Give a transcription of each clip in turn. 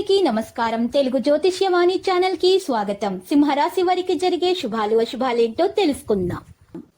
అందరికీ నమస్కారం. తెలుగు జ్యోతిష్యవాణి ఛానల్ కి స్వాగతం. సింహరాశి వారికి జరిగే శుభాలు అశుభాలేంటో తెలుసుకుందాం.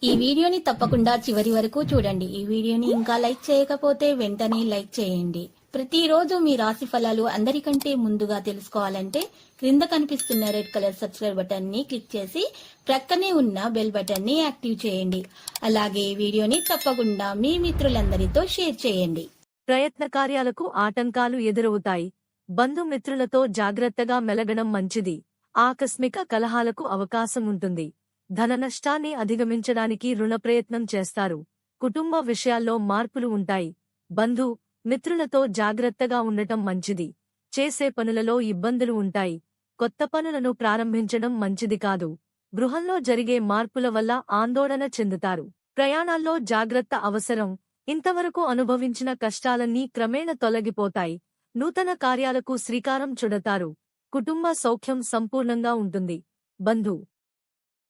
ఈ వీడియోని తప్పకుండా చివరి వరకు చూడండి. ఈ వీడియోని ఇంకా లైక్ చేయకపోతే వెంటనే లైక్ చేయండి. ప్రతిరోజు మీ రాశి ఫలాలు అందరికంటే ముందుగా తెలుసుకోవాలంటే క్రింద కనిపిస్తున్న రెడ్ కలర్ సబ్స్క్రైబ్ బటన్ ని క్లిక్ చేసి ప్రక్కనే ఉన్న బెల్ బటన్ ని యాక్టివ్ చేయండి. అలాగే ఈ వీడియోని తప్పకుండా మీ మిత్రులందరితో షేర్ చేయండి. ప్రయత్న కార్యాలకు ఆటంకాలు ఎదురవుతాయి. బంధుమిత్రులతో జాగ్రత్తగా మెలగడం మంచిది. ఆకస్మిక కలహాలకు అవకాశం ఉంటుంది. ధన నష్టాన్ని అధిగమించడానికి రుణ ప్రయత్నం చేస్తారు. కుటుంబ విషయాల్లో మార్పులు ఉంటాయి. బంధు మిత్రులతో జాగ్రత్తగా ఉండటం మంచిది. చేసే పనులలో ఇబ్బందులు ఉంటాయి. కొత్త పనులను ప్రారంభించడం మంచిది కాదు. గృహంలో జరిగే మార్పుల వల్ల ఆందోళన చెందుతారు. ప్రయాణాల్లో జాగ్రత్త అవసరం. ఇంతవరకు అనుభవించిన కష్టాలన్నీ క్రమేణా తొలగిపోతాయి. నూతన కార్యాలకు శ్రీకారం చుడతారు. కుటుంబ సౌఖ్యం సంపూర్ణంగా ఉంటుంది. బంధు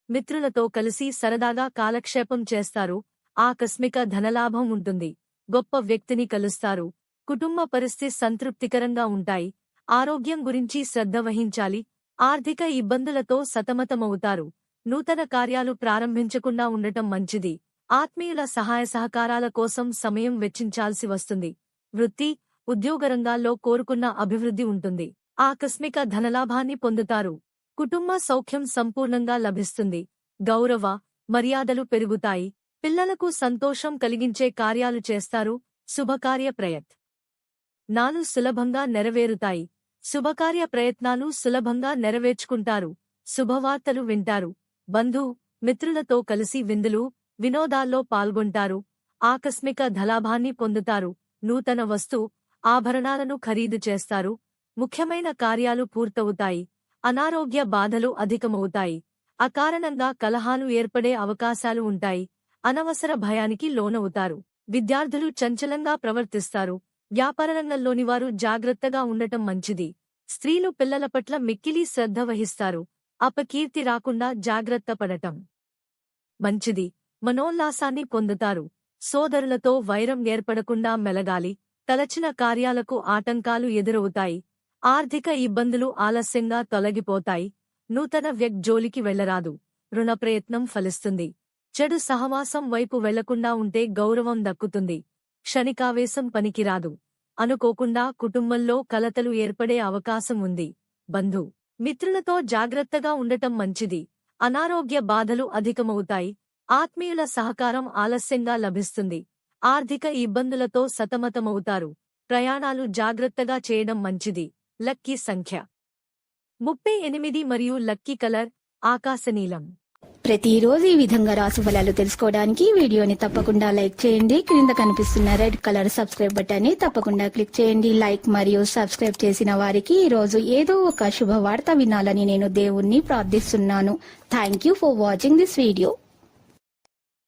మిత్రులతో కలిసి సరదాగా కాలక్షేపం చేస్తారు. ఆకస్మిక ధనలాభం ఉంటుంది. గొప్ప వ్యక్తిని కలుస్తారు. కుటుంబ పరిస్థితి సంతృప్తికరంగా ఉంటాయి. ఆరోగ్యం గురించి శ్రద్ధ వహించాలి. ఆర్థిక ఇబ్బందులతో సతమతమవుతారు. నూతన కార్యాలు ప్రారంభించకుండా ఉండటం మంచిది. ఆత్మీయుల సహాయ సహకారాల కోసం సమయం వెచ్చించాల్సి వస్తుంది. వృత్తి, ఉద్యోగ రంగాల్లో కోరుకున్న అభివృద్ధి ఉంటుంది. ఆకస్మిక ధనలాభాన్ని పొందుతారు. కుటుంబ సౌఖ్యం సంపూర్ణంగా లభిస్తుంది. గౌరవ మర్యాదలు పెరుగుతాయి. పిల్లలకు సంతోషం కలిగించే కార్యాలు చేస్తారు. శుభకార్య ప్రయత్నాలు సులభంగా నెరవేరుతాయి. శుభకార్య ప్రయత్నాలు సులభంగా నెరవేర్చుకుంటారు. శుభవార్తలు వింటారు. బంధు మిత్రులతో కలిసి విందులు, వినోదాల్లో పాల్గొంటారు. ఆకస్మిక ధనలాభాన్ని పొందుతారు. నూతన ఆభరణాలను ఖరీదు చేస్తారు. ముఖ్యమైన కార్యాలు పూర్తవుతాయి. అనారోగ్య బాధలు అధికమవుతాయి. అకారణంగా కలహాలు ఏర్పడే అవకాశాలు ఉంటాయి. అనవసర భయానికి లోనవుతారు. విద్యార్థులు చంచలంగా ప్రవర్తిస్తారు. వ్యాపార రంగంలోని వారు జాగ్రత్తగా ఉండటం మంచిది. స్త్రీలు పిల్లల పట్ల మిక్కిలి శ్రద్ధ వహిస్తారు. అపకీర్తి రాకుండా జాగ్రత్త పడటం మంచిది. మనోల్లాసాన్ని పొందుతారు. సోదరులతో వైరం ఏర్పడకుండా మెలగాలి. తలచిన కార్యాలకు ఆటంకాలు ఎదురవుతాయి. ఆర్థిక ఇబ్బందులు ఆలస్యంగా తొలగిపోతాయి. నూతన జోలికి వెళ్లరాదు. రుణ ప్రయత్నం ఫలిస్తుంది. చెడు సహవాసం వైపు వెళ్లకుండా ఉంటే గౌరవం దక్కుతుంది. క్షణికావేశం పనికిరాదు. అనుకోకుండా కుటుంబంలో కలతలు ఏర్పడే అవకాశం ఉంది. బంధు మిత్రులతో జాగ్రత్తగా ఉండటం మంచిది. అనారోగ్య బాధలు అధికమవుతాయి. ఆత్మీయుల సహకారం ఆలస్యంగా లభిస్తుంది. ఆర్థిక ఇబ్బందులతో సతమతమవుతారు. ప్రయాణాలు జాగ్రత్తగా చేయడం మంచిది. లక్కీ సంఖ్య 38 మరియు లక్కీ కలర్ ఆకాశనీలం. ప్రతిరోజు ఈ విధంగా రాశి ఫలాలు తెలుసుకోవడానికి వీడియోని తప్పకుండా లైక్ చేయండి. క్రింద కనిపిస్తున్న రెడ్ కలర్ సబ్స్క్రైబ్ బటన్ ని తప్పకుండా క్లిక్ చేయండి. లైక్ మరియు సబ్స్క్రైబ్ చేసిన వారికి ఈ రోజు ఏదో ఒక శుభవార్త వినాలని నేను దేవుణ్ణి ప్రార్థిస్తున్నాను. Thank you for watching this video.